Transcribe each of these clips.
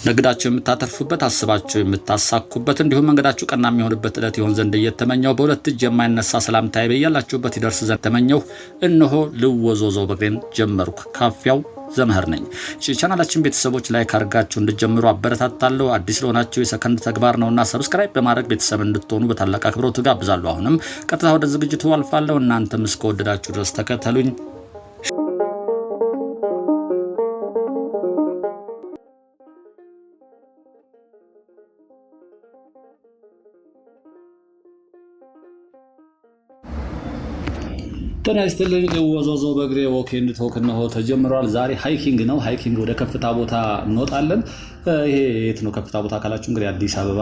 ነግዳችሁ የምታተርፉበት አስባችሁ የምታሳኩበት እንዲሁም መንገዳችሁ ቀና የሚሆንበት ዕለት ይሆን ዘንድ እየተመኘው በሁለት እጅ የማይነሳ ሰላምታዬ በያላችሁበት ይደርስ ዘንድ ተመኘው። እነሆ ልወዞዞ በግሬን ጀመርኩ። ካፊያው ዘመህር ነኝ። ቻናላችን ቤተሰቦች ላይክ አድርጋችሁ እንድትጀምሩ አበረታታለሁ። አዲስ ለሆናችሁ የሰከንድ ተግባር ነውና ሰብስክራይብ በማድረግ ቤተሰብ እንድትሆኑ በታላቅ አክብሮት ጋብዛለሁ። አሁንም ቀጥታ ወደ ዝግጅቱ አልፋለሁ። እናንተም እስከወደዳችሁ ድረስ ተከተሉኝ። ጤና ይስጥልኝ። ልወዞዞ በግሬ ዎክ ኤንድ ቶክ ነው ተጀምሯል። ዛሬ ሃይኪንግ ነው። ሃይኪንግ ወደ ከፍታ ቦታ እንወጣለን። ይሄ የት ነው ከፍታ ቦታ ካላችሁ እንግዲህ አዲስ አበባ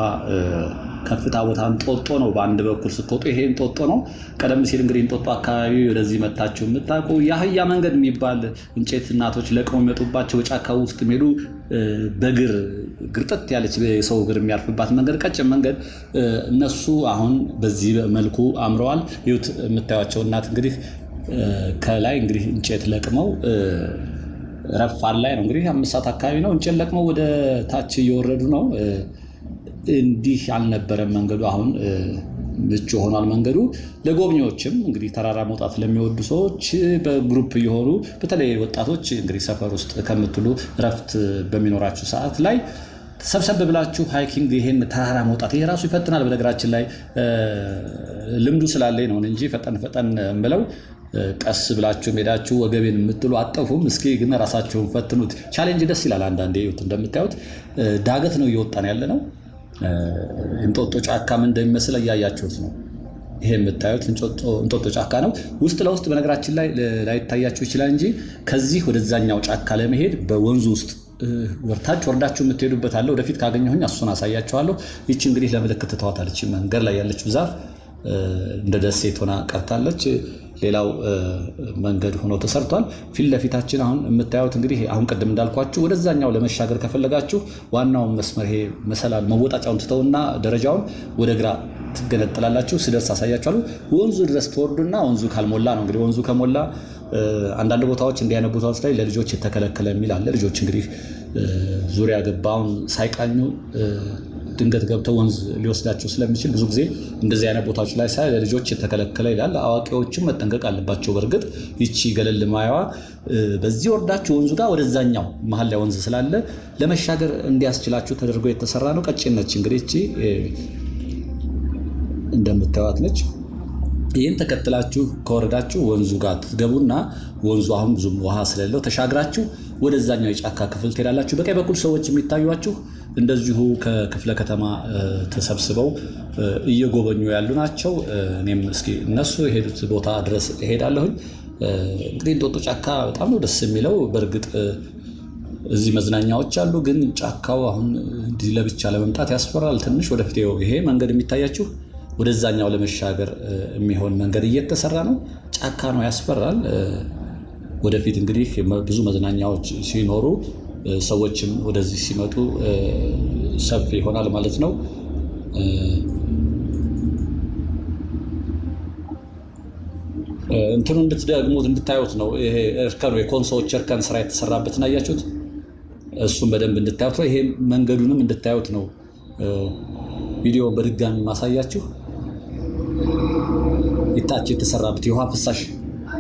ከፍታ ቦታ እንጦጦ ነው። በአንድ በኩል ስትወጡ ይሄ እንጦጦ ነው። ቀደም ሲል እንግዲህ እንጦጦ አካባቢ ወደዚህ መጣችሁ የምታውቁ የአህያ መንገድ የሚባል እንጨት እናቶች ለቀው የሚመጡባቸው ጫካ ውስጥ የሚሄዱ በግር ግርጥት ያለች ሰው እግር የሚያርፍባት መንገድ ቀጭን መንገድ እነሱ አሁን በዚህ መልኩ አምረዋል። ይሁት የምታዩቸው እናት እንግዲህ ከላይ እንግዲህ እንጨት ለቅመው ረፋን ላይ ነው እንግዲህ 5 ሰዓት አካባቢ ነው እንጨት ለቅመው ወደ ታች እየወረዱ ነው። እንዲህ አልነበረም መንገዱ። አሁን ምቹ ሆኗል መንገዱ። ለጎብኚዎችም እንግዲህ ተራራ መውጣት ለሚወዱ ሰዎች በግሩፕ እየሆኑ በተለይ ወጣቶች እንግዲህ ሰፈር ውስጥ ከምትሉ ረፍት በሚኖራችሁ ሰዓት ላይ ሰብሰብ ብላችሁ ሃይኪንግ ይሄን ተራራ መውጣት ይሄ ራሱ ይፈትናል። በነገራችን ላይ ልምዱ ስላለኝ ነው እንጂ ፈጠን ብለው ቀስ ብላችሁ ሄዳችሁ ወገቤን የምትሉ አጠፉም። እስኪ ግን ራሳችሁን ፈትኑት። ቻሌንጅ ደስ ይላል። አንዳንዴ እንደምታዩት ዳገት ነው እየወጣን ያለ ነው። እንጦጦ ጫካ ምን እንደሚመስል እያያችሁት ነው። ይሄ የምታዩት እንጦጦ ጫካ ነው። ውስጥ ለውስጥ በነገራችን ላይ ላይታያችሁ ይችላል እንጂ ከዚህ ወደዛኛው ጫካ ለመሄድ በወንዙ ውስጥ ወርታች ወርዳችሁ የምትሄዱበት አለ። ወደፊት ካገኘሁኝ እሱን አሳያችኋለሁ። ይቺ እንግዲህ ለምልክት ተዋታለች። መንገድ ላይ ያለችው ዛፍ እንደ ደሴት ሆና ቀርታለች። ሌላው መንገድ ሆኖ ተሰርቷል። ፊት ለፊታችን አሁን የምታዩት እንግዲህ አሁን ቀደም እንዳልኳችሁ ወደዛኛው ለመሻገር ከፈለጋችሁ ዋናውን መስመር ይሄ መሰላል መወጣጫውን ትተውና ደረጃውን ወደ ግራ ትገነጥላላችሁ። ስደርስ አሳያችኋለሁ። ወንዙ ድረስ ተወርዱና ወንዙ ካልሞላ ነው እንግዲህ ወንዙ ከሞላ አንዳንድ ቦታዎች እንዲህ አይነት ቦታዎች ላይ ለልጆች የተከለከለ የሚል አለ። ልጆች እንግዲህ ዙሪያ ገባውን ሳይቃኙ ድንገት ገብተው ወንዝ ሊወስዳቸው ስለሚችል ብዙ ጊዜ እንደዚህ አይነት ቦታዎች ላይ ሳይ ለልጆች የተከለከለ ይላል። አዋቂዎችም መጠንቀቅ አለባቸው። በእርግጥ ይቺ ገለል ማያዋ በዚህ ወርዳችሁ ወንዙ ጋር ወደዛኛው መሀል ላይ ወንዝ ስላለ ለመሻገር እንዲያስችላችሁ ተደርጎ የተሰራ ነው። ቀጭን ነች እንግዲህ እቺ እንደምታዩት ነች። ይህን ተከትላችሁ ከወረዳችሁ ወንዙ ጋር ትገቡና ወንዙ አሁን ብዙም ውሃ ስለሌለው ተሻግራችሁ ወደዛኛው የጫካ ክፍል ትሄዳላችሁ። በቀኝ በኩል ሰዎች የሚታዩአችሁ እንደዚሁ ከክፍለ ከተማ ተሰብስበው እየጎበኙ ያሉ ናቸው። እኔም እስኪ እነሱ የሄዱት ቦታ ድረስ እሄዳለሁኝ። እንግዲህ እንጦጦ ጫካ በጣም ነው ደስ የሚለው። በእርግጥ እዚህ መዝናኛዎች አሉ፣ ግን ጫካው አሁን እንዲህ ለብቻ ለመምጣት ያስፈራል ትንሽ። ወደፊት ይሄ መንገድ የሚታያችሁ ወደዛኛው ለመሻገር የሚሆን መንገድ እየተሰራ ነው። ጫካ ነው፣ ያስፈራል። ወደፊት እንግዲህ ብዙ መዝናኛዎች ሲኖሩ ሰዎችም ወደዚህ ሲመጡ ሰፊ ይሆናል ማለት ነው። እንትኑ እንድትደግሙት እንድታዩት ነው። ይሄ እርከኑ የኮንሶዎች እርከን ስራ የተሰራበትን አያችሁት? እሱም በደንብ እንድታዩት ነው። ይሄ መንገዱንም እንድታዩት ነው ቪዲዮ በድጋሚ ማሳያችሁ። ይታች የተሰራበት የውሃ ፍሳሽ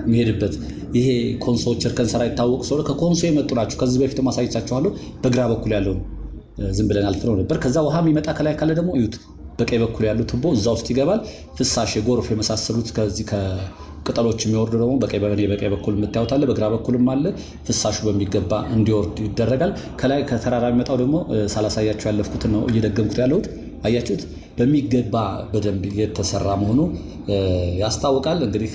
የሚሄድበት ይሄ ኮንሶዎች እርከን ስራ ይታወቁ ሰው ከኮንሶ የመጡ ናቸው። ከዚህ በፊት ማሳየቻችኋለሁ። በግራ በኩል ያለው ዝም ብለን አልፈነው ነበር። ከዛ ውሃ የሚመጣ ከላይ ካለ ደግሞ እዩት። በቀኝ በኩል ያለው ቱቦ እዛ ውስጥ ይገባል። ፍሳሽ የጎርፍ የመሳሰሉት ከዚህ ከቅጠሎች የሚወርዱ ደግሞ በቀኝ በኩል የምታዩት አለ፣ በግራ በኩልም አለ። ፍሳሹ በሚገባ እንዲወርድ ይደረጋል። ከላይ ከተራራ የሚመጣው ደግሞ ሳላሳያችሁ ያለፍኩትን ነው እየደገምኩት ያለሁት። አያችሁት? በሚገባ በደንብ የተሰራ መሆኑ ያስታውቃል። እንግዲህ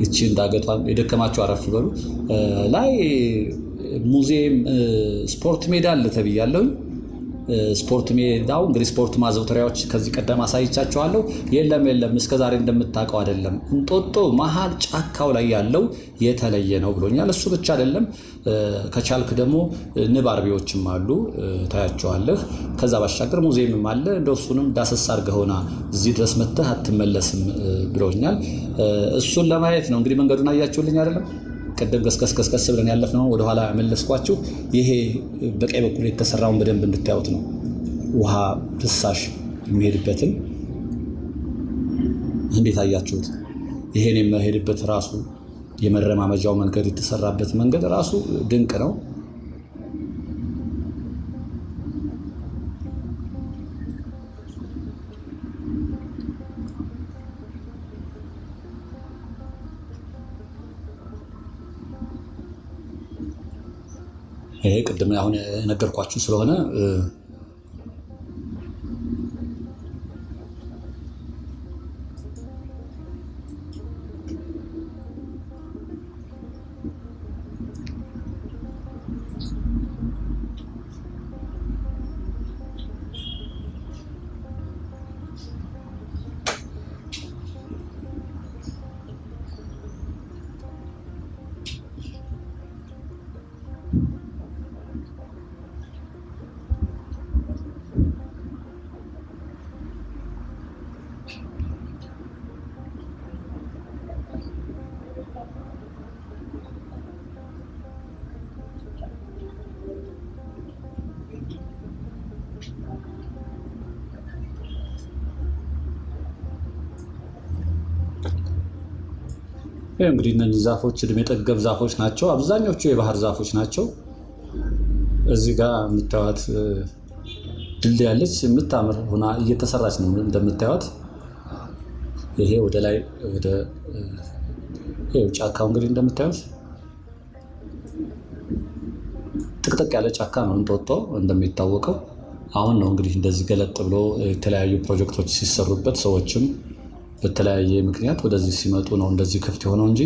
እቺ እንዳገቷን የደከማችሁ አረፍ በሉ። ላይ ሙዚየም ስፖርት ሜዳ አለ ተብያለሁኝ። ስፖርት ሜዳው እንግዲህ ስፖርት ማዘውተሪያዎች ከዚህ ቀደም አሳይቻችኋለሁ። የለም እስከዛሬ እንደምታውቀው አይደለም። እንጦጦ መሀል ጫካው ላይ ያለው የተለየ ነው ብሎኛል። እሱ ብቻ አይደለም፣ ከቻልክ ደግሞ ንብ አርቢዎችም አሉ ታያቸዋለህ። ከዛ ባሻገር ሙዚየምም አለ። እንደሱንም ዳሰስ አድርገውና እዚህ ድረስ መጥተህ አትመለስም ብሎኛል። እሱን ለማየት ነው እንግዲህ መንገዱን አያችሁልኝ አይደለም? ቅድም ገስገስ ብለን ያለፍነው ወደኋላ መለስኳችሁ። ይሄ በቀኝ በኩል የተሰራውን በደንብ እንድታዩት ነው። ውሃ ፍሳሽ የሚሄድበትን እንዴት አያችሁት? ይሄን የሚሄድበት ራሱ የመረማመጃው መንገድ የተሰራበት መንገድ ራሱ ድንቅ ነው። ይሄ ቅድም አሁን ነገርኳችሁ ስለሆነ እንግዲህ እነዚህ ዛፎች እድሜ ጠገብ ዛፎች ናቸው። አብዛኞቹ የባህር ዛፎች ናቸው። እዚህ ጋር የምታዩት ድልድይ ያለች የምታምር ሆና እየተሰራች ነው እንደምታዩት። ይሄ ወደ ላይ ወደ ጫካው እንግዲህ እንደምታዩት ጥቅጥቅ ያለ ጫካ ነው እንጦጦ እንደሚታወቀው። አሁን ነው እንግዲህ እንደዚህ ገለጥ ብሎ የተለያዩ ፕሮጀክቶች ሲሰሩበት ሰዎችም በተለያየ ምክንያት ወደዚህ ሲመጡ ነው እንደዚህ ክፍት የሆነው እንጂ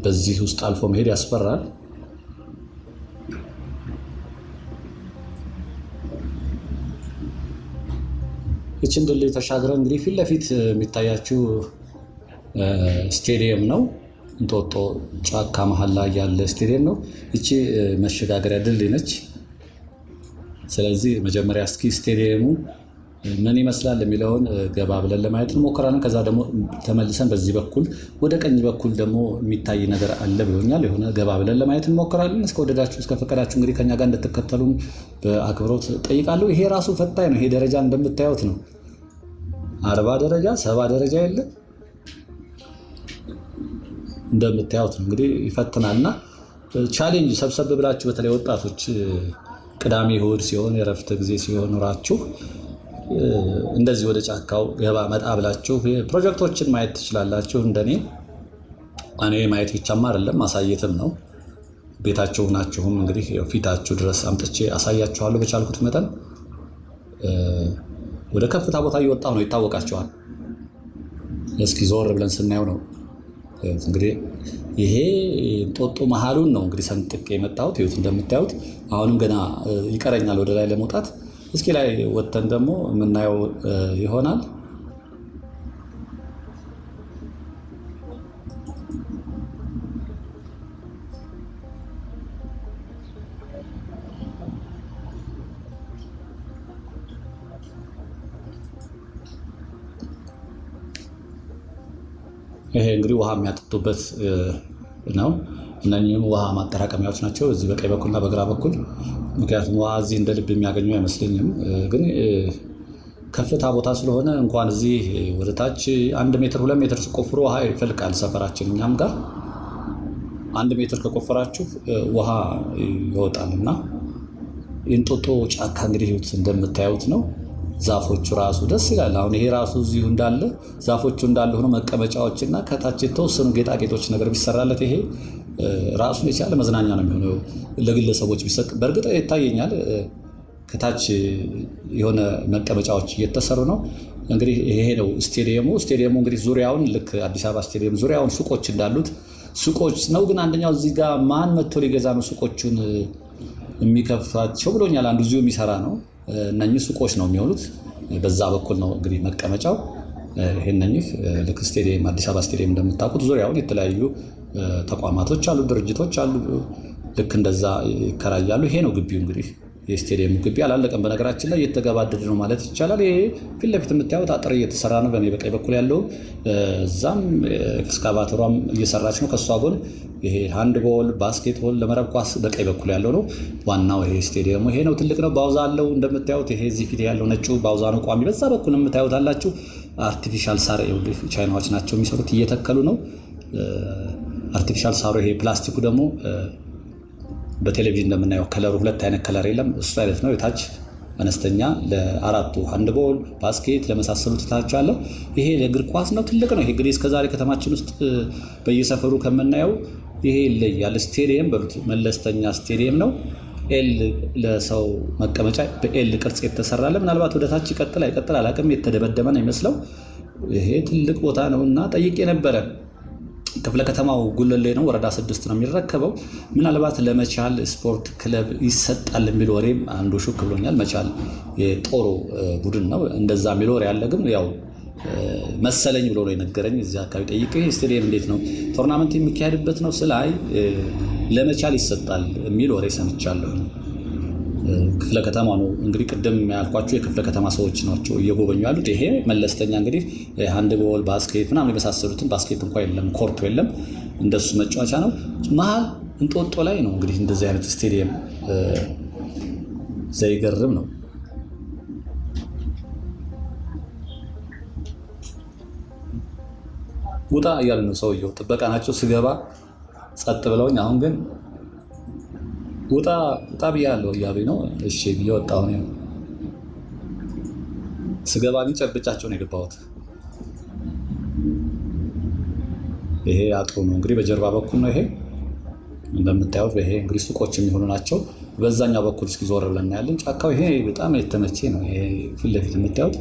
በዚህ ውስጥ አልፎ መሄድ ያስፈራል። ይህችን ድልድይ ተሻግረን እንግዲህ ፊት ለፊት የሚታያችው ስቴዲየም ነው። እንጦጦ ጫካ መሀል ላይ ያለ ስቴዲየም ነው። ይቺ መሸጋገሪያ ድልድይ ነች። ስለዚህ መጀመሪያ እስኪ ስቴዲየሙ ምን ይመስላል የሚለውን ገባ ብለን ለማየት እንሞክራለን። ከዛ ደግሞ ተመልሰን በዚህ በኩል ወደ ቀኝ በኩል ደግሞ የሚታይ ነገር አለ ብሎኛል። የሆነ ገባ ብለን ለማየት እንሞክራለን። እስከወደዳችሁ እስከፈቀዳችሁ እንግዲህ ከኛ ጋር እንድትከተሉን በአክብሮት ጠይቃለሁ። ይሄ ራሱ ፈታኝ ነው። ይሄ ደረጃ እንደምታዩት ነው። 40 ደረጃ 70 ደረጃ የለ እንደምታዩት ነው። እንግዲህ ይፈትናልና ቻሌንጅ ሰብሰብ ብላችሁ በተለይ ወጣቶች ቅዳሜ እሑድ ሲሆን የረፍት ጊዜ ሲሆኑራችሁ እንደዚህ ወደ ጫካው ገባ መጣ ብላችሁ ፕሮጀክቶችን ማየት ትችላላችሁ። እኔ ማየት ብቻማ አይደለም ማሳየትም ነው። ቤታችሁ ናችሁም እንግዲህ ፊታችሁ ድረስ አምጥቼ አሳያችኋለሁ በቻልኩት መጠን። ወደ ከፍታ ቦታ እየወጣሁ ነው፣ ይታወቃችኋል። እስኪ ዞር ብለን ስናየው ነው እንግዲህ ይሄ እንጦጦ መሀሉን ነው እንግዲህ ሰንጥቄ የመጣሁት። ይሁት እንደምታዩት አሁንም ገና ይቀረኛል ወደ ላይ ለመውጣት። እስኪ ላይ ወጥተን ደግሞ የምናየው ይሆናል። ይሄ እንግዲህ ውሃ የሚያጠጡበት ነው። እነኚህም ውሃ ማጠራቀሚያዎች ናቸው እዚህ በቀኝ በኩልና በግራ በኩል። ምክንያቱም ውሃ እዚህ እንደ ልብ የሚያገኙ አይመስለኝም። ግን ከፍታ ቦታ ስለሆነ እንኳን እዚህ ወደ ታች 1 ሜትር 2 ሜትር ሲቆፍሩ ውሃ ይፈልቃል ሰፈራችን። እኛም ጋር 1 ሜትር ከቆፈራችሁ ውሃ ይወጣል። እና የእንጦጦ ጫካ እንግዲህ እንደምታዩት ነው። ዛፎቹ ራሱ ደስ ይላል። አሁን ይሄ ራሱ እዚሁ እንዳለ ዛፎቹ እንዳለ ሆኖ መቀመጫዎችና ከታች የተወሰኑ ጌጣጌጦች ነገር ቢሰራለት ይሄ ራሱን የቻለ መዝናኛ ነው የሚሆነው ለግለሰቦች ቢሰጥ። በእርግጥ ይታየኛል ከታች የሆነ መቀመጫዎች እየተሰሩ ነው። እንግዲህ ይሄ ነው ስቴዲየሙ። ስቴዲየሙ እንግዲህ ዙሪያውን ልክ አዲስ አበባ ስቴዲየም ዙሪያውን ሱቆች እንዳሉት ሱቆች ነው። ግን አንደኛው እዚህ ጋር ማን መጥቶ ሊገዛ ነው ሱቆቹን የሚከፍታቸው ብሎኛል። አንዱ እዚሁ የሚሰራ ነው። እነኚህ ሱቆች ነው የሚሆኑት። በዛ በኩል ነው እንግዲህ መቀመጫው። ይሄነኚህ ልክ ስቴዲየም አዲስ አበባ ስቴዲየም እንደምታውቁት ዙሪያውን የተለያዩ ተቋማቶች አሉ፣ ድርጅቶች አሉ። ልክ እንደዛ ይከራያሉ። ይሄ ነው ግቢው እንግዲህ የስቴዲየሙ ግቢ አላለቀም። በነገራችን ላይ እየተገባደደ ነው ማለት ይቻላል። ይሄ ፊት ለፊት የምታዩት አጥር እየተሰራ ነው በእኔ በቀኝ በኩል ያለው። እዛም ኤክስካቫተሯም እየሰራች ነው። ከሷ ጎን ይሄ ሃንድቦል፣ ባስኬትቦል ለመረብ ኳስ በቀኝ በኩል ያለው ነው። ዋናው ይሄ ስቴዲየሙ ይሄ ነው። ትልቅ ነው። ባውዛ አለው እንደምታዩት። ይሄ እዚህ ፊት ያለው ነጩ ባውዛ ነው ቋሚ። በዛ በኩል የምታዩት አላችሁ አርቲፊሻል ሳር ቻይናዎች ናቸው የሚሰሩት፣ እየተከሉ ነው። አርቲፊሻል ሳሩ ይሄ ፕላስቲኩ ደግሞ በቴሌቪዥን እንደምናየው ከለሩ ሁለት አይነት ከለር የለም፣ እሱ አይነት ነው። የታች አነስተኛ ለአራቱ ሃንድቦል፣ ባስኬት ለመሳሰሉት ታች አለ። ይሄ ለእግር ኳስ ነው። ትልቅ ነው። ይሄ እንግዲህ እስከዛሬ ከተማችን ውስጥ በየሰፈሩ ከምናየው ይሄ ይለያል። ስቴዲየም በሉት መለስተኛ ስቴዲየም ነው። ኤል ለሰው መቀመጫ በኤል ቅርጽ የተሰራለ። ምናልባት ወደ ታች ይቀጥል አይቀጥል አላውቅም። የተደበደበ ነው የሚመስለው። ይሄ ትልቅ ቦታ ነውና ጠይቄ ነበረ። ክፍለ ከተማው ጉለሌ ነው፣ ወረዳ 6 ነው የሚረከበው። ምናልባት ለመቻል ስፖርት ክለብ ይሰጣል የሚል ወሬም አንዱ ሹክ ብሎኛል። መቻል የጦሩ ቡድን ነው እንደዛ የሚል ወሬ ያለ፣ ግን ያው መሰለኝ ብሎ ነው የነገረኝ። እዚህ አካባቢ ጠይቄ ስቴዲየም እንዴት ነው ቶርናመንት የሚካሄድበት ነው ስላይ ለመቻል ይሰጣል የሚል ወሬ ሰምቻለሁ። ክፍለ ከተማ ነው እንግዲህ ቅድም ያልኳቸው የክፍለ ከተማ ሰዎች ናቸው እየጎበኙ ያሉት። ይሄ መለስተኛ እንግዲህ ሃንድቦል፣ ባስኬት ምናምን የመሳሰሉትን፣ ባስኬት እንኳን የለም ኮርቱ የለም፣ እንደሱ መጫወቻ ነው። መሀል እንጦጦ ላይ ነው እንግዲህ እንደዚህ አይነት ስቴዲየም ዘይገርም ነው። ውጣ እያሉ ነው ሰውየው፣ ጥበቃ ናቸው። ስገባ ጸጥ ብለውኝ አሁን ግን ውጣ ብያለሁ እያሉኝ ነው። እሺ ብዬ ወጣሁ። ስገባ ግን ጨብጫቸው ነው የገባሁት። ይሄ አጥሩ ነው እንግዲህ በጀርባ በኩል ነው። ይሄ እንደምታዩት ይሄ እንግዲህ ሱቆች የሚሆኑ ናቸው። በዛኛው በኩል እስኪ ዞር ብለን እናያለን። ጫካው ይሄ በጣም የተመቼ ነው። ይሄ ፊት ለፊት የምታዩት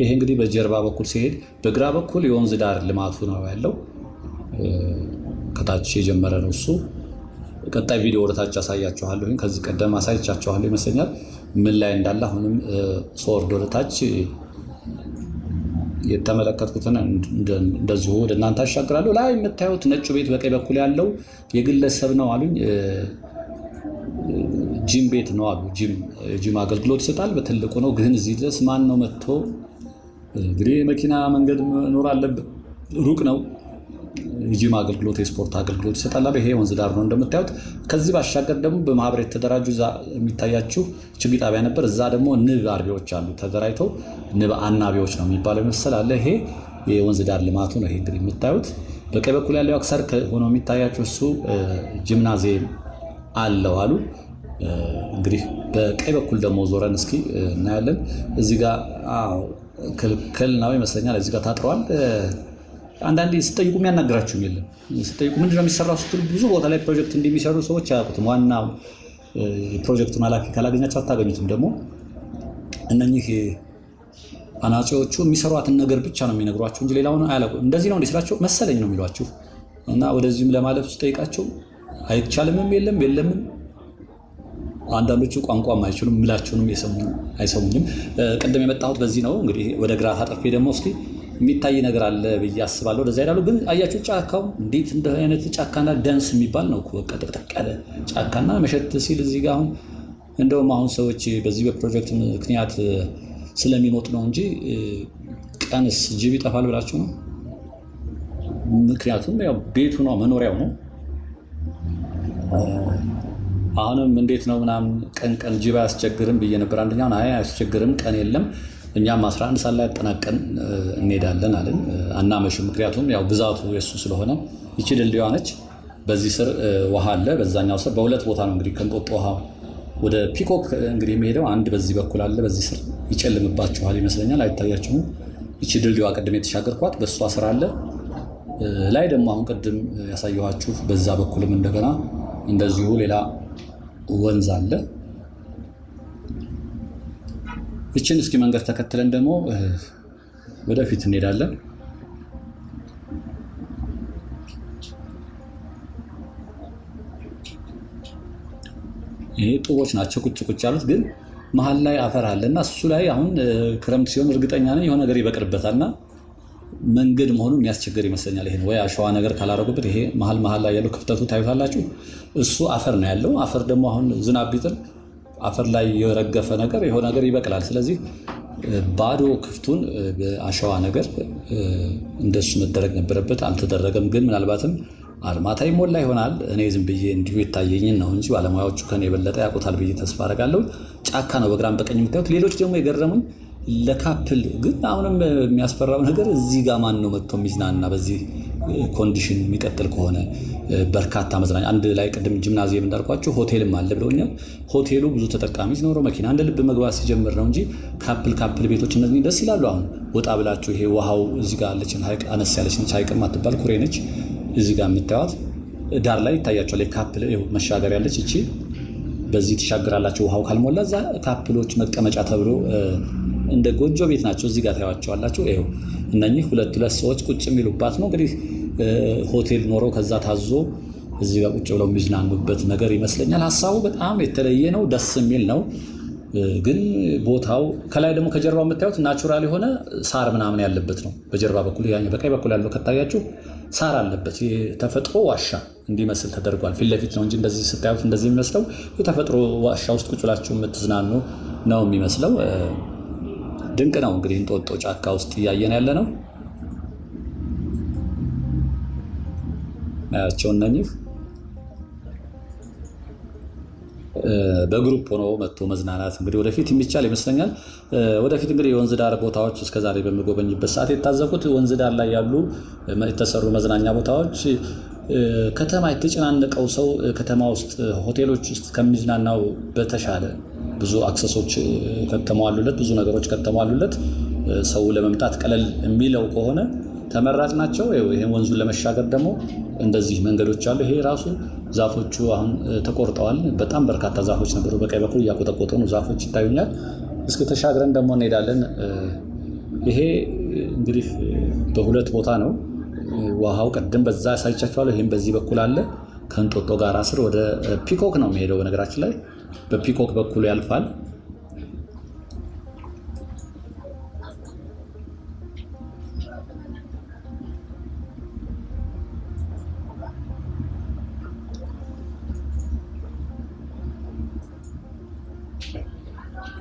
ይሄ እንግዲህ በጀርባ በኩል ሲሄድ፣ በግራ በኩል የወንዝ ዳር ልማቱ ነው ያለው። ከታች የጀመረ ነው እሱ። ቀጣይ ቪዲዮ ወደታች አሳያችኋለሁ። ከዚህ ቀደም አሳይቻችኋለሁ ይመስለኛል ምን ላይ እንዳለ። አሁንም ሶርድ ወደታች የተመለከትኩትን እንደዚሁ ወደ እናንተ አሻግራለሁ። ላይ የምታዩት ነጩ ቤት በቀኝ በኩል ያለው የግለሰብ ነው አሉኝ። ጂም ቤት ነው አሉ። ጂም አገልግሎት ይሰጣል። በትልቁ ነው ግን እዚህ ድረስ ማን ነው መጥቶ እንግዲህ የመኪና መንገድ መኖር አለበት። ሩቅ ነው። የጂም አገልግሎት የስፖርት አገልግሎት ይሰጣል። ይሄ ወንዝ ዳር ነው እንደምታዩት። ከዚህ ባሻገር ደግሞ በማህበር የተደራጁ እዛ የሚታያችሁ ችግኝ ጣቢያ ነበር። እዛ ደግሞ ንብ አርቢዎች አሉ ተደራጅተው፣ ንብ አናቢዎች ነው የሚባለው ይመስል አለ። ይሄ የወንዝ ዳር ልማቱ ነው። ይሄ እንግዲህ የምታዩት በቀኝ በኩል ያለው አክሰር ሆኖ የሚታያችሁ እሱ ጂምናዚየም አለው አሉ። እንግዲህ በቀኝ በኩል ደግሞ ዞረን እስኪ እናያለን። እዚህ ጋር ክልክል ነው ይመስለኛል። እዚህ ጋር ታጥረዋል። አንዳንዴ ስጠይቁ የሚያናግራችሁም የለም። ስጠይቁ ምንድነው የሚሰራው ስትሉ ብዙ ቦታ ላይ ፕሮጀክት እንደሚሰሩ ሰዎች አያውቁትም። ዋናው የፕሮጀክቱን ኃላፊ ካላገኛቸው አታገኙትም። ደግሞ እነኚህ አናጺዎቹ የሚሰሯትን ነገር ብቻ ነው የሚነግሯቸው እንጂ ሌላውን አያውቁም። እንደዚህ ነው እንደ ስራቸው መሰለኝ ነው የሚሏችሁ። እና ወደዚህም ለማለፍ ስጠይቃቸው አይቻልምም፣ የለምም። አንዳንዶቹ ቋንቋም አይችሉም፣ ምላቸውንም አይሰሙኝም። ቅድም የመጣሁት በዚህ ነው። እንግዲህ ወደ ግራ ታጠፌ ደግሞ እስኪ የሚታይ ነገር አለ ብዬ አስባለሁ። ወደዛ ሄዳሉ። ግን አያችሁ ጫካው እንዴት እንደ አይነት ጫካና ደንስ የሚባል ነው። በቃ ጥቅጥቅ ያለ ጫካና መሸት ሲል እዚህ ጋር አሁን እንደውም አሁን ሰዎች በዚህ በፕሮጀክት ምክንያት ስለሚሞጡ ነው እንጂ ቀንስ ጅብ ይጠፋል ብላችሁ ነው። ምክንያቱም ያው ቤቱ ነው መኖሪያው ነው። አሁንም እንዴት ነው ምናምን ቀን ጅብ አያስቸግርም ብዬ ነበር። አንደኛውን አያስቸግርም ቀን የለም እኛም 11 ሰዓት ላይ አጠናቀን እንሄዳለን አለን። አናመሽም፣ ምክንያቱም ያው ብዛቱ የሱ ስለሆነ። ይቺ ድልድይዋ ነች። በዚህ ስር ውሃ አለ፣ በዛኛው ስር በሁለት ቦታ ነው እንግዲህ ከእንጦጦ ውሃ ወደ ፒኮክ እንግዲህ የሚሄደው። አንድ በዚህ በኩል አለ፣ በዚህ ስር ይጨልምባችኋል ይመስለኛል፣ አይታያችሁም። ይቺ ድልድይዋ ቅድም የተሻገርኳት በእሷ ስር አለ። ላይ ደግሞ አሁን ቅድም ያሳየኋችሁ በዛ በኩልም እንደገና እንደዚሁ ሌላ ወንዝ አለ። እችን እስኪ መንገድ ተከትለን ደግሞ ወደፊት እንሄዳለን። ይሄ ጡቦች ናቸው ቁጭ ያሉት፣ ግን መሀል ላይ አፈር አለ እና እሱ ላይ አሁን ክረምት ሲሆን እርግጠኛ ነኝ የሆነ ነገር ይበቅልበታልና መንገድ መሆኑ የሚያስቸግር ይመስለኛል። ይሄን ወይ አሸዋ ነገር ካላረጉበት ይሄ መሀል ላይ ያለው ክፍተቱ ታዩታላችሁ። እሱ አፈር ነው ያለው። አፈር ደግሞ አሁን ዝናብ ቢጥል አፈር ላይ የረገፈ ነገር የሆነ ነገር ይበቅላል። ስለዚህ ባዶ ክፍቱን በአሸዋ ነገር እንደሱ መደረግ ነበረበት፣ አልተደረገም። ግን ምናልባትም አርማታ ይሞላ ይሆናል። እኔ ዝም ብዬ እንዲሁ የታየኝን ነው እንጂ ባለሙያዎቹ ከኔ የበለጠ ያውቁታል ብዬ ተስፋ አደርጋለሁ። ጫካ ነው በግራም በቀኝ የምታዩት። ሌሎች ደግሞ የገረሙኝ ለካፕል ግን አሁንም የሚያስፈራው ነገር እዚህ ጋር ማን ነው መጥቶ የሚዝናና በዚህ ኮንዲሽን የሚቀጥል ከሆነ በርካታ መዝናኛ አንድ ላይ ቅድም ጂምናዚየም እንዳልኳቸው ሆቴልም አለ ብለውኛል። ሆቴሉ ብዙ ተጠቃሚ ሲኖረው መኪና እንደ ልብ መግባት ሲጀምር ነው እንጂ ካፕል ቤቶች እነዚህ ደስ ይላሉ። አሁን ወጣ ብላችሁ ይሄ ውሃው እዚህ ጋር አለችን ሀይቅ አነስ ያለች ነች፣ ሀይቅ ማትባል ኩሬ ነች። እዚህ ጋር የምታዩት ዳር ላይ ይታያቸዋል። ካፕል መሻገር ያለች እቺ በዚህ ትሻገራላችሁ። ውሃው ካልሞላ እዛ ካፕሎች መቀመጫ ተብሎ እንደ ጎጆ ቤት ናቸው። እዚህ ጋር ታያቸዋላችሁ። ይኸው እነኚህ ሁለት ሰዎች ቁጭ የሚሉባት ነው። እንግዲህ ሆቴል ኖሮ ከዛ ታዞ እዚህ ጋር ቁጭ ብለው የሚዝናኑበት ነገር ይመስለኛል። ሀሳቡ በጣም የተለየ ነው፣ ደስ የሚል ነው። ግን ቦታው ከላይ ደግሞ ከጀርባው የምታዩት ናቹራል የሆነ ሳር ምናምን ያለበት ነው። በጀርባ በኩል በቀኝ በኩል ያለው ከታያችሁ ሳር አለበት። የተፈጥሮ ዋሻ እንዲመስል ተደርጓል። ፊት ለፊት ነው እንጂ እንደዚህ ስታዩት እንደዚህ የሚመስለው የተፈጥሮ ዋሻ ውስጥ ቁጭ ብላችሁ የምትዝናኑ ነው የሚመስለው። ድንቅ ነው። እንግዲህ እንጦጦ ጫካ ውስጥ እያየን ያለ ነው። ያቸው እነኚህ በግሩፕ ሆኖ መጥቶ መዝናናት እንግዲህ ወደፊት የሚቻል ይመስለኛል። ወደፊት እንግዲህ የወንዝ ዳር ቦታዎች እስከዛሬ በሚጎበኝበት ሰዓት የታዘቡት ወንዝ ዳር ላይ ያሉ የተሰሩ መዝናኛ ቦታዎች ከተማ የተጨናነቀው ሰው ከተማ ውስጥ ሆቴሎች ውስጥ ከሚዝናናው በተሻለ ብዙ አክሰሶች ከተሟሉለት፣ ብዙ ነገሮች ከተሟሉለት ሰው ለመምጣት ቀለል የሚለው ከሆነ ተመራጭ ናቸው። ይሄን ወንዙን ለመሻገር ደግሞ እንደዚህ መንገዶች አሉ። ይሄ ራሱ ዛፎቹ አሁን ተቆርጠዋል። በጣም በርካታ ዛፎች ነበሩ። በቀኝ በኩል እያቆጠቆጡ ነው፣ ዛፎች ይታዩኛል። እስከ ተሻግረን ደግሞ እንሄዳለን። ይሄ እንግዲህ በሁለት ቦታ ነው ውሃው። ቀደም በዛ ሳይቻቸዋለሁ። ይሄም በዚህ በኩል አለ። ከእንጦጦ ጋር ስር ወደ ፒኮክ ነው የሚሄደው። በነገራችን ላይ በፒኮክ በኩል ያልፋል።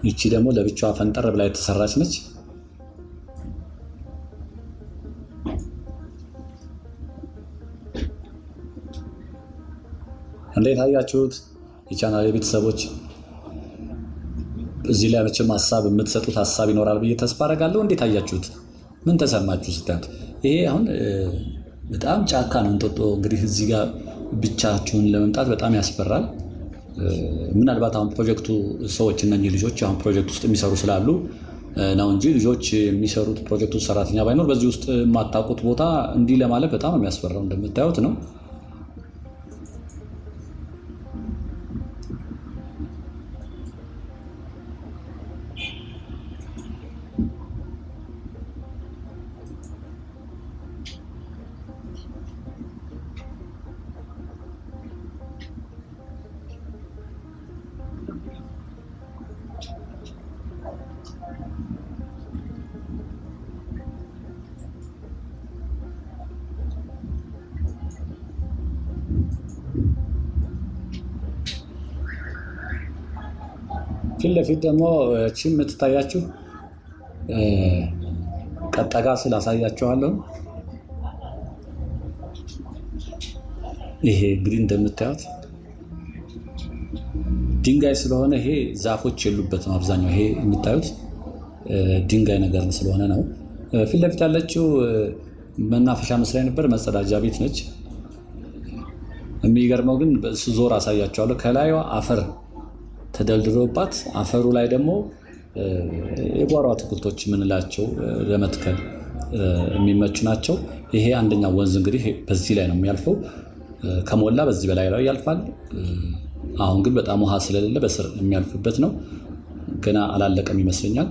ይቺ ደግሞ ለብቻዋ ፈንጠር ብላ የተሰራች ነች። እንዴት አያችሁት? የቻናሌ ቤተሰቦች እዚህ ላይ መቼም ሀሳብ የምትሰጡት ሀሳብ ይኖራል ብዬ ተስፋ አደርጋለሁ። እንዴት አያችሁት? ምን ተሰማችሁ ስታዩት? ይሄ አሁን በጣም ጫካ ነው እንጦጦ። እንግዲህ እዚህ ጋር ብቻችሁን ለመምጣት በጣም ያስፈራል። ምናልባት አሁን ፕሮጀክቱ ሰዎች እነኚህ ልጆች አሁን ፕሮጀክት ውስጥ የሚሰሩ ስላሉ ነው እንጂ ልጆች የሚሰሩት ፕሮጀክቱ ሰራተኛ ባይኖር በዚህ ውስጥ የማታውቁት ቦታ እንዲህ ለማለት በጣም የሚያስፈራው እንደምታዩት ነው። ፊት ለፊት ደግሞ እቺ የምትታያችሁ ቀጠጋ ስላሳያችኋለሁ። ይሄ እንግዲህ እንደምታዩት ድንጋይ ስለሆነ ይሄ ዛፎች የሉበትም አብዛኛው። ይሄ የምታዩት ድንጋይ ነገር ስለሆነ ነው። ፊት ለፊት ያለችው መናፈሻ መስሪያ ነበር፣ መጸዳጃ ቤት ነች። የሚገርመው ግን ዞር አሳያችኋለሁ። ከላይዋ አፈር ተደልድሎባት አፈሩ ላይ ደግሞ የጓሮ አትክልቶች የምንላቸው ለመትከል የሚመቹ ናቸው። ይሄ አንደኛው ወንዝ እንግዲህ በዚህ ላይ ነው የሚያልፈው። ከሞላ በዚህ በላይ ላይ ያልፋል። አሁን ግን በጣም ውሃ ስለሌለ በስር የሚያልፍበት ነው። ገና አላለቀም ይመስለኛል።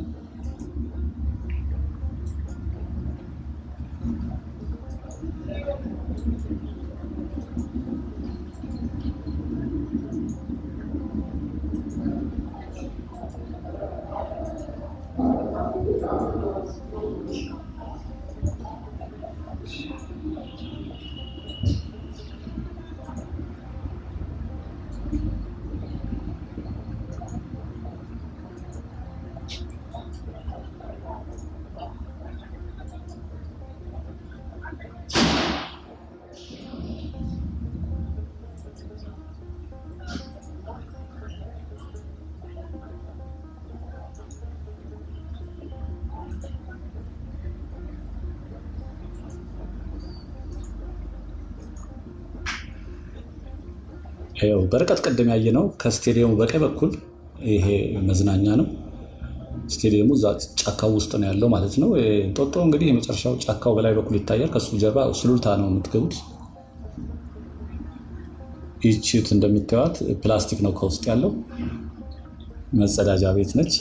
ይኸው በርቀት ቅድም ያየነው ከስቴዲየሙ በቀኝ በኩል ይሄ መዝናኛ ነው። ስቴዲየሙ እዛ ጫካው ውስጥ ነው ያለው ማለት ነው። እንጦጦ እንግዲህ የመጨረሻው ጫካው በላይ በኩል ይታያል። ከሱ ጀርባ ሱሉልታ ነው የምትገቡት። ይቺት እንደምታዩት ፕላስቲክ ነው ከውስጥ ያለው መጸዳጃ ቤት ነች።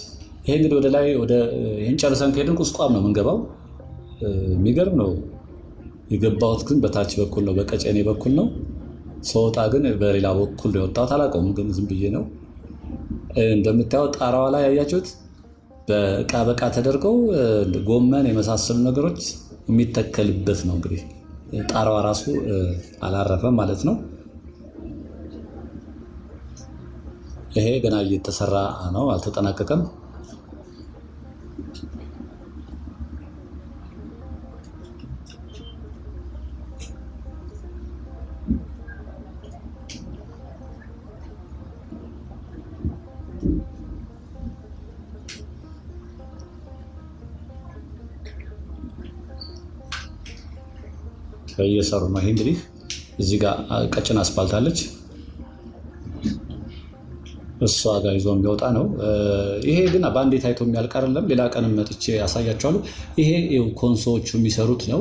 ይሄ እንግዲህ ወደ ላይ ወደ ይሄን ጨርሰን ከሄድን ቁስቋም ነው የምንገባው። የሚገርም ነው። የገባሁት ግን በታች በኩል ነው፣ በቀጨኔ በኩል ነው። ሰውጣ ግን በሌላ በኩል ነው የወጣሁት። አላውቀውም ግን ዝም ብዬ ነው። እንደምታዩት ጣራዋ ላይ ያያችሁት በቃ ተደርገው ጎመን የመሳሰሉ ነገሮች የሚተከልበት ነው። እንግዲህ ጣራዋ ራሱ አላረፈም ማለት ነው። ይሄ ገና እየተሰራ ነው፣ አልተጠናቀቀም። እየሰሩ ነው። ይሄ እንግዲህ እዚህ ጋር ቀጭን አስፋልት አለች፣ እሷ ጋር ይዞ የሚወጣ ነው። ይሄ ግን በአንዴ ታይቶ የሚያልቅ አይደለም። ሌላ ቀንም መጥቼ ያሳያቸዋለሁ። ይሄ ኮንሶዎቹ የሚሰሩት ነው፣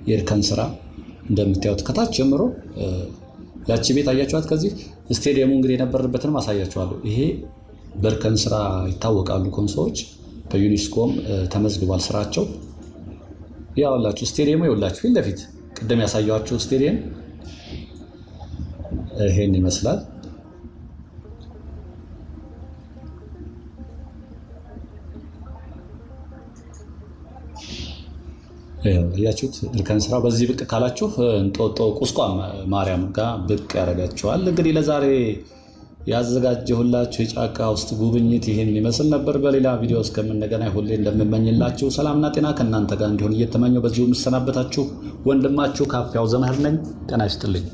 የእርከን ስራ እንደምታዩት ከታች ጀምሮ። ያቺ ቤት አያቸዋት። ከዚህ ስቴዲየሙ እንግዲህ የነበርበትንም አሳያቸዋለሁ። ይሄ በእርከን ስራ ይታወቃሉ ኮንሶዎች፣ በዩኒስኮም ተመዝግቧል ስራቸው። ያውላችሁ ስቴዲየሙ ይውላችሁ ፊት ለፊት ቅድም ያሳያችሁ ስቴዲየም ይሄን ይመስላል። ያያችሁት እርከን ስራ በዚህ ብቅ ካላችሁ እንጦጦ ቁስቋም ማርያም ጋር ብቅ ያደርጋችኋል። እንግዲህ ለዛሬ ያዘጋጀሁላችሁ የጫካ ውስጥ ጉብኝት ይሄን ይመስል ነበር። በሌላ ቪዲዮ እስከምንገናኝ ሁሌ እንደምመኝላችሁ ሰላምና ጤና ከእናንተ ጋር እንዲሆን እየተመኘው በዚሁ የምሰናበታችሁ ወንድማችሁ ካፊያው ዘመህር ነኝ። ጤና ይስጥልኝ።